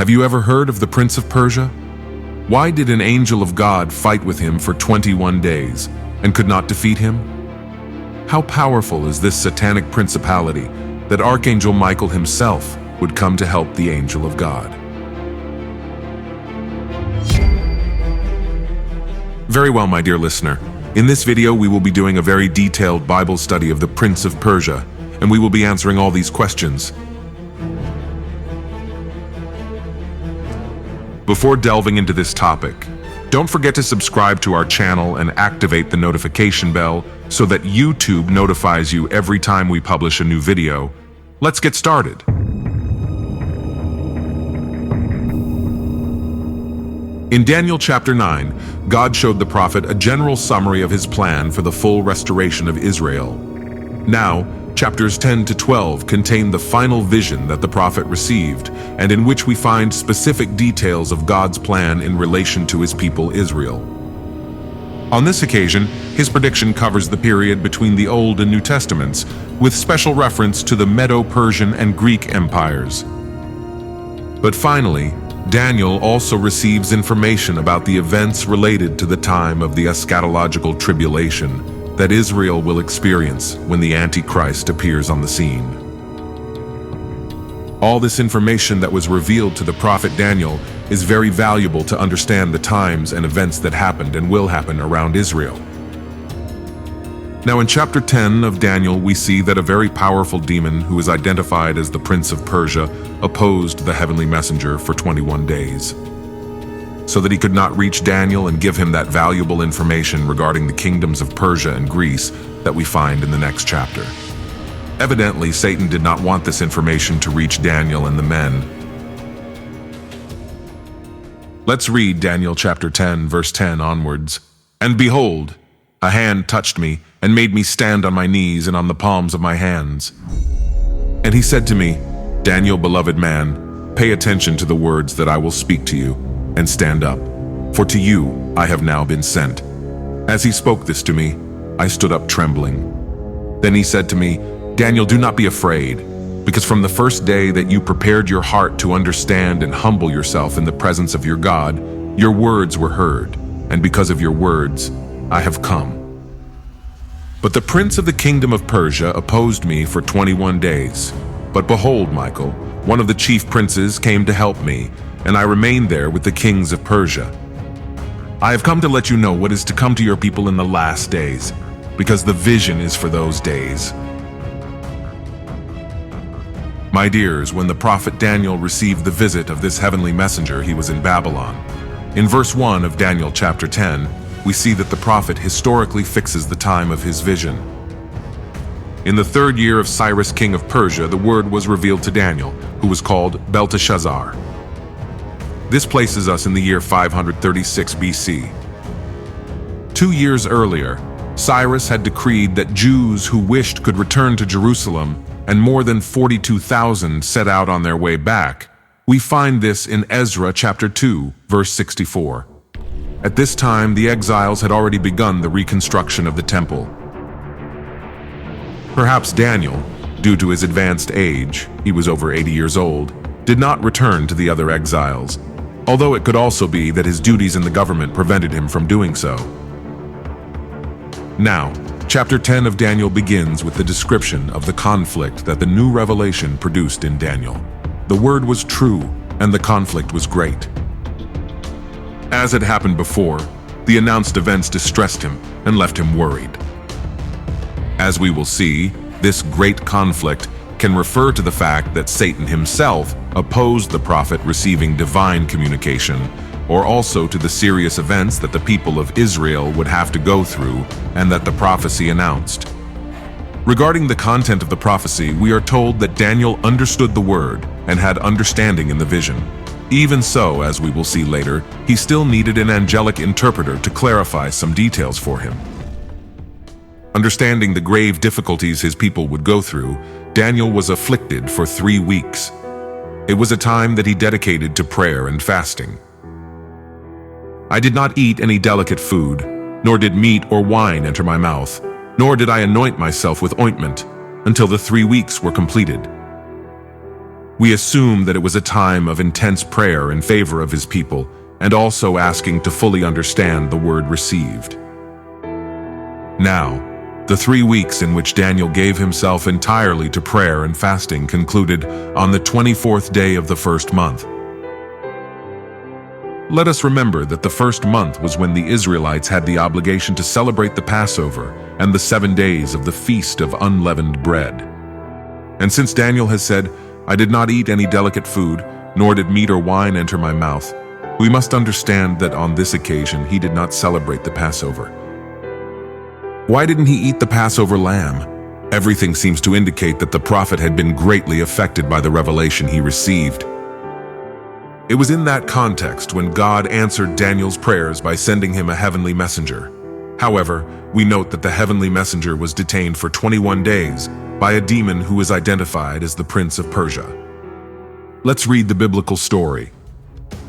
Have you ever heard of the Prince of Persia? Why did an angel of God fight with him for 21 days and could not defeat him? How powerful is this satanic principality that Archangel Michael himself would come to help the angel of God? Very well, my dear listener. In this video, we will be doing a very detailed Bible study of the Prince of Persia, and we will be answering all these questions. Before delving into this topic, don't forget to subscribe to our channel and activate the notification bell so that YouTube notifies you every time we publish a new video. Let's get started. In Daniel chapter 9, God showed the prophet a general summary of his plan for the full restoration of Israel. Now, chapters 10 to 12 contain the final vision that the prophet received, and in which we find specific details of God's plan in relation to his people Israel. On this occasion, his prediction covers the period between the Old and New Testaments, with special reference to the Medo-Persian and Greek empires. But finally, Daniel also receives information about the events related to the time of the eschatological tribulation that Israel will experience when the Antichrist appears on the scene. All this information that was revealed to the prophet Daniel is very valuable to understand the times and events that happened and will happen around Israel. Now in chapter 10 of Daniel, we see that a very powerful demon who is identified as the Prince of Persia opposed the heavenly messenger for 21 days, so that he could not reach Daniel and give him that valuable information regarding the kingdoms of Persia and Greece that we find in the next chapter. Evidently, Satan did not want this information to reach Daniel and the men. Let's read Daniel chapter 10, verse 10 onwards. "And behold, a hand touched me and made me stand on my knees and on the palms of my hands. And he said to me, 'Daniel, beloved man, pay attention to the words that I will speak to you, and stand up, for to you I have now been sent.' As he spoke this to me, I stood up trembling. Then he said to me, 'Daniel, do not be afraid, because from the first day that you prepared your heart to understand and humble yourself in the presence of your God, your words were heard, and because of your words I have come. But the prince of the kingdom of Persia opposed me for 21 days. But behold, Michael, one of the chief princes, came to help me, and I remained there with the kings of Persia. I have come to let you know what is to come to your people in the last days, because the vision is for those days.'" My dears, when the prophet Daniel received the visit of this heavenly messenger, he was in Babylon. In verse 1 of Daniel chapter 10, we see that the prophet historically fixes the time of his vision. In the 3rd year of Cyrus, king of Persia, the word was revealed to Daniel, who was called Belteshazzar. This places us in the year 536 BC. 2 years earlier, Cyrus had decreed that Jews who wished could return to Jerusalem, and more than 42,000 set out on their way back. We find this in Ezra chapter 2, verse 64. At this time, the exiles had already begun the reconstruction of the temple. Perhaps Daniel, due to his advanced age, he was over 80 years old, did not return to the other exiles, although it could also be that his duties in the government prevented him from doing so. Now, chapter 10 of Daniel begins with the description of the conflict that the new revelation produced in Daniel. The word was true, and the conflict was great. As had happened before, the announced events distressed him and left him worried. As we will see, this great conflict can refer to the fact that Satan himself opposed the prophet receiving divine communication, or also to the serious events that the people of Israel would have to go through and that the prophecy announced. Regarding the content of the prophecy, we are told that Daniel understood the word and had understanding in the vision. Even so, as we will see later, he still needed an angelic interpreter to clarify some details for him. Understanding the grave difficulties his people would go through, Daniel was afflicted for 3 weeks. It was a time that he dedicated to prayer and fasting. "I did not eat any delicate food, nor did meat or wine enter my mouth, nor did I anoint myself with ointment, until the 3 weeks were completed. We assume that it was a time of intense prayer in favor of his people, and also asking to fully understand the word received. Now, the 3 weeks in which Daniel gave himself entirely to prayer and fasting concluded on the 24th day of the first month. Let us remember that the first month was when the Israelites had the obligation to celebrate the Passover and the 7 days of the Feast of Unleavened Bread. And since Daniel has said, "I did not eat any delicate food, nor did meat or wine enter my mouth," we must understand that on this occasion he did not celebrate the Passover. Why didn't he eat the Passover lamb? Everything seems to indicate that the prophet had been greatly affected by the revelation he received. It was in that context when God answered Daniel's prayers by sending him a heavenly messenger. However, we note that the heavenly messenger was detained for 21 days by a demon who is identified as the Prince of Persia. Let's read the biblical story.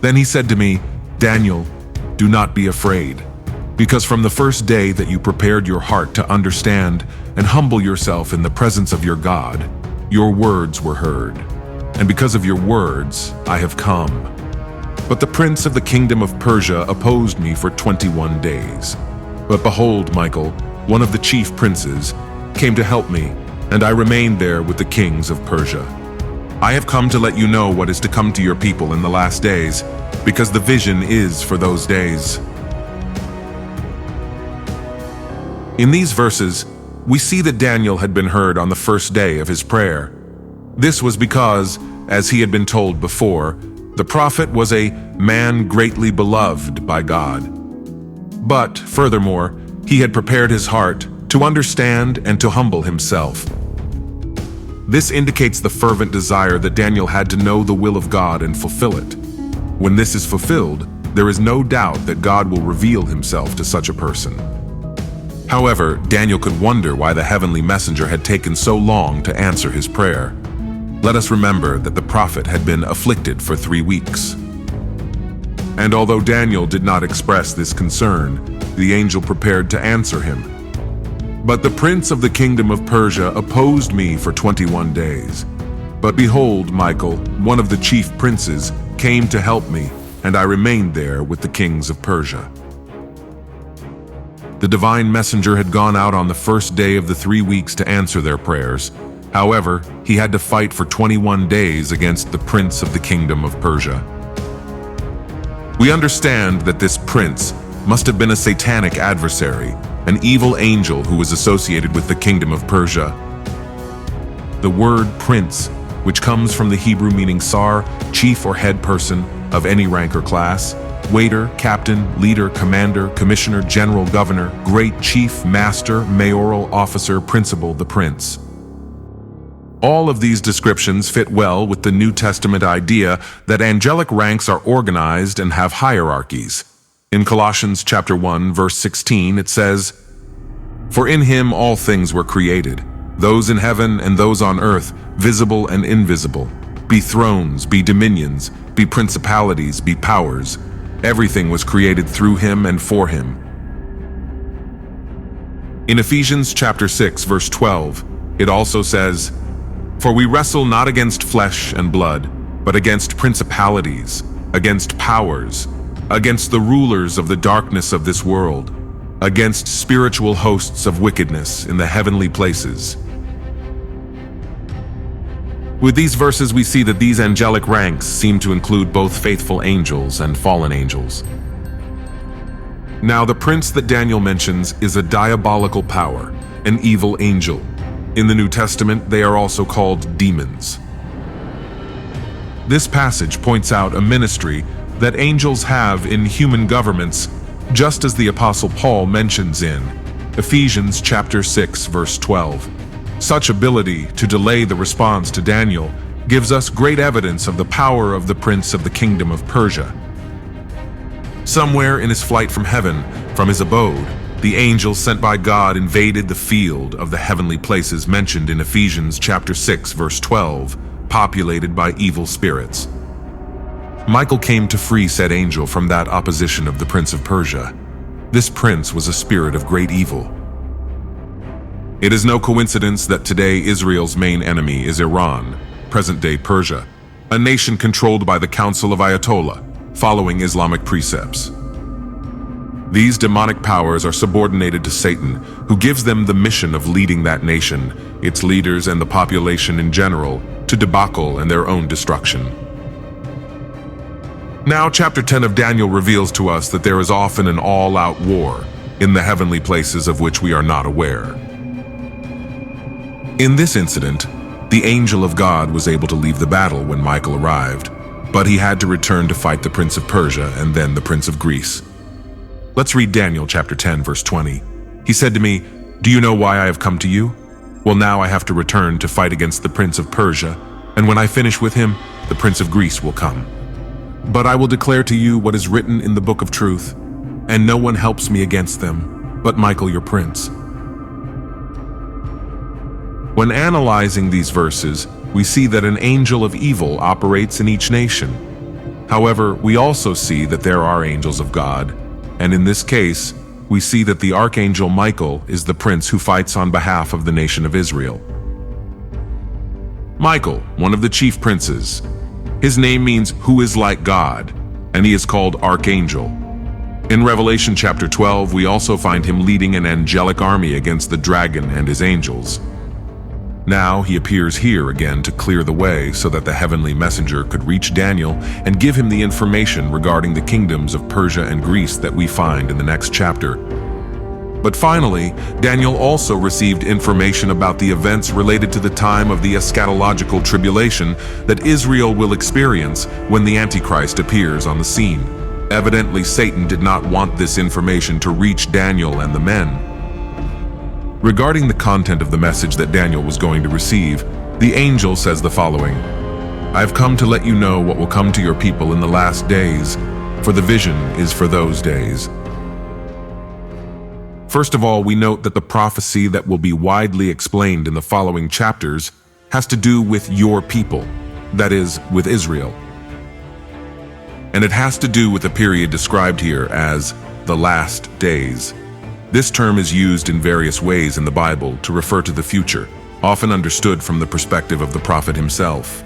Then he said to me, "Daniel, do not be afraid, because from the first day that you prepared your heart to understand and humble yourself in the presence of your God, your words were heard. And because of your words, I have come. But the prince of the kingdom of Persia opposed me for 21 days. But behold, Michael, one of the chief princes, came to help me, and I remained there with the kings of Persia. I have come to let you know what is to come to your people in the last days, because the vision is for those days." In these verses, we see that Daniel had been heard on the first day of his prayer. This was because, as he had been told before, the prophet was a man greatly beloved by God. But, furthermore, he had prepared his heart to understand and to humble himself. This indicates the fervent desire that Daniel had to know the will of God and fulfill it. When this is fulfilled, there is no doubt that God will reveal himself to such a person. However, Daniel could wonder why the heavenly messenger had taken so long to answer his prayer. Let us remember that the prophet had been afflicted for 3 weeks. And although Daniel did not express this concern, the angel prepared to answer him. "But the prince of the kingdom of Persia opposed me for 21 days. But behold, Michael, one of the chief princes, came to help me, and I remained there with the kings of Persia." The divine messenger had gone out on the first day of the 3 weeks to answer their prayers. However, he had to fight for 21 days against the prince of the kingdom of Persia. We understand that this prince must have been a satanic adversary, an evil angel who was associated with the kingdom of Persia. The word prince, which comes from the Hebrew meaning sar, chief or head person of any rank or class, waiter, captain, leader, commander, commissioner, general, governor, great chief, master, mayoral officer, principal, the prince. All of these descriptions fit well with the New Testament idea that angelic ranks are organized and have hierarchies. In Colossians chapter 1, verse 16, it says, "For in him all things were created, those in heaven and those on earth, visible and invisible, be thrones, be dominions, be principalities, be powers. Everything was created through him and for him." In Ephesians chapter 6, verse 12, it also says, "For we wrestle not against flesh and blood, but against principalities, against powers, against the rulers of the darkness of this world, against spiritual hosts of wickedness in the heavenly places." With these verses, we see that these angelic ranks seem to include both faithful angels and fallen angels. Now, the prince that Daniel mentions is a diabolical power, an evil angel. In the New Testament, they are also called demons. This passage points out a ministry that angels have in human governments, just as the Apostle Paul mentions in Ephesians chapter 6, verse 12. Such ability to delay the response to Daniel gives us great evidence of the power of the prince of the kingdom of Persia. Somewhere in his flight from heaven, from his abode, the angel sent by God invaded the field of the heavenly places mentioned in Ephesians chapter 6, verse 12, populated by evil spirits. Michael came to free said angel from that opposition of the Prince of Persia. This prince was a spirit of great evil. It is no coincidence that today Israel's main enemy is Iran, present-day Persia, a nation controlled by the Council of Ayatollah, following Islamic precepts. These demonic powers are subordinated to Satan, who gives them the mission of leading that nation, its leaders and the population in general, to debacle and their own destruction. Now, chapter 10 of Daniel reveals to us that there is often an all-out war in the heavenly places of which we are not aware. In this incident, the angel of God was able to leave the battle when Michael arrived, but he had to return to fight the Prince of Persia and then the Prince of Greece. Let's read Daniel chapter 10, verse 20. He said to me, "Do you know why I have come to you? Well, now I have to return to fight against the Prince of Persia, and when I finish with him, the Prince of Greece will come. But I will declare to you what is written in the book of truth, and no one helps me against them, but Michael your prince." When analyzing these verses, we see that an angel of evil operates in each nation. However, we also see that there are angels of God, and in this case, we see that the Archangel Michael is the prince who fights on behalf of the nation of Israel. Michael, one of the chief princes. His name means "who is like God," and he is called Archangel. In Revelation chapter 12, we also find him leading an angelic army against the dragon and his angels. Now he appears here again to clear the way so that the heavenly messenger could reach Daniel and give him the information regarding the kingdoms of Persia and Greece that we find in the next chapter. But finally, Daniel also received information about the events related to the time of the eschatological tribulation that Israel will experience when the Antichrist appears on the scene. Evidently, Satan did not want this information to reach Daniel and the men. Regarding the content of the message that Daniel was going to receive, the angel says the following: "I have come to let you know what will come to your people in the last days, for the vision is for those days." First of all, we note that the prophecy that will be widely explained in the following chapters has to do with your people, that is, with Israel. And it has to do with the period described here as the last days. This term is used in various ways in the Bible to refer to the future, often understood from the perspective of the prophet himself.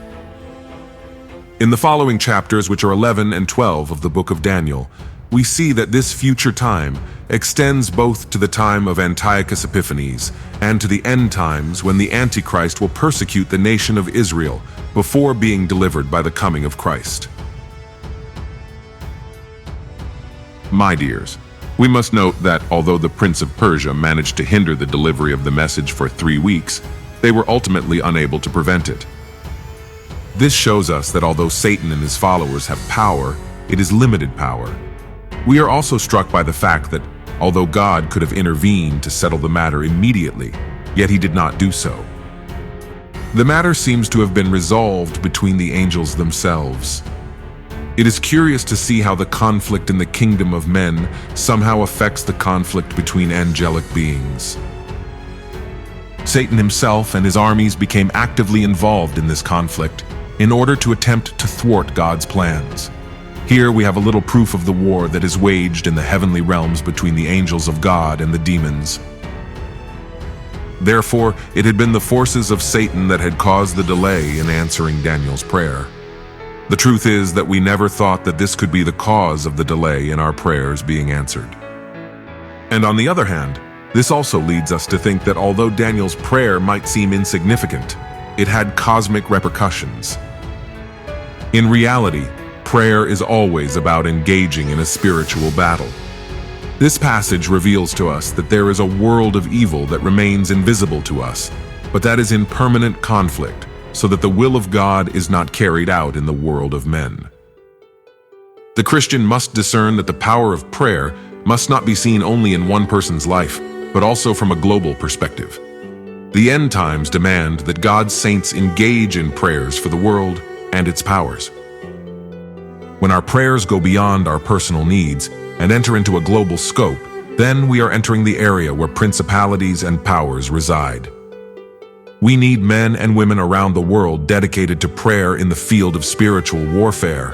In the following chapters, which are 11 and 12 of the book of Daniel, we see that this future time extends both to the time of Antiochus Epiphanes and to the end times when the Antichrist will persecute the nation of Israel before being delivered by the coming of Christ. My dears, we must note that although the Prince of Persia managed to hinder the delivery of the message for 3 weeks, they were ultimately unable to prevent it. This shows us that although Satan and his followers have power, it is limited power. We are also struck by the fact that although God could have intervened to settle the matter immediately, yet he did not do so. The matter seems to have been resolved between the angels themselves. It is curious to see how the conflict in the kingdom of men somehow affects the conflict between angelic beings. Satan himself and his armies became actively involved in this conflict in order to attempt to thwart God's plans. Here we have a little proof of the war that is waged in the heavenly realms between the angels of God and the demons. Therefore, it had been the forces of Satan that had caused the delay in answering Daniel's prayer. The truth is that we never thought that this could be the cause of the delay in our prayers being answered. And on the other hand, this also leads us to think that although Daniel's prayer might seem insignificant, it had cosmic repercussions. In reality, prayer is always about engaging in a spiritual battle. This passage reveals to us that there is a world of evil that remains invisible to us, but that is in permanent conflict, so that the will of God is not carried out in the world of men. The Christian must discern that the power of prayer must not be seen only in one person's life, but also from a global perspective. The end times demand that God's saints engage in prayers for the world and its powers. When our prayers go beyond our personal needs and enter into a global scope, then we are entering the area where principalities and powers reside. We need men and women around the world dedicated to prayer in the field of spiritual warfare.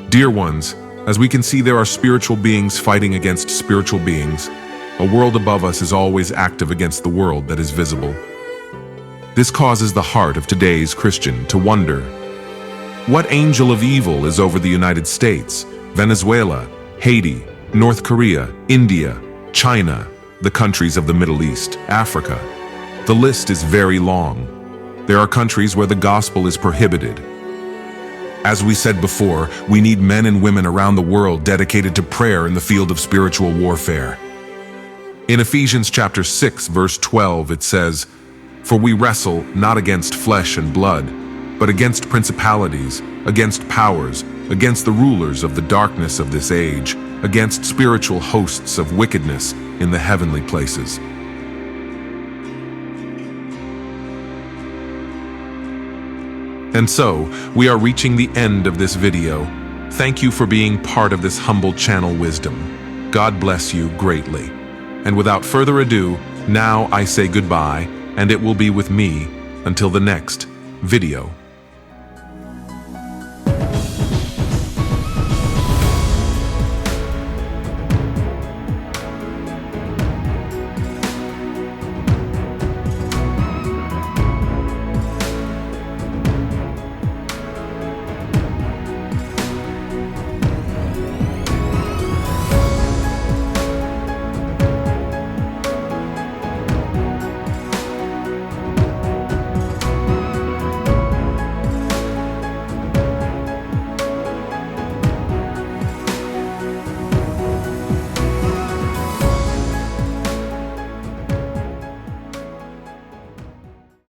Dear ones, as we can see, there are spiritual beings fighting against spiritual beings. A world above us is always active against the world that is visible. This causes the heart of today's Christian to wonder, what angel of evil is over the United States, Venezuela, Haiti, North Korea, India, China, the countries of the Middle East, Africa? The list is very long. There are countries where the gospel is prohibited. As we said before, we need men and women around the world dedicated to prayer in the field of spiritual warfare. In Ephesians chapter 6, verse 12, it says, "For we wrestle not against flesh and blood, but against principalities, against powers, against the rulers of the darkness of this age, against spiritual hosts of wickedness in the heavenly places." And so, we are reaching the end of this video. Thank you for being part of this humble channel wisdom. God bless you greatly. And without further ado, now I say goodbye, and it will be with me until the next video.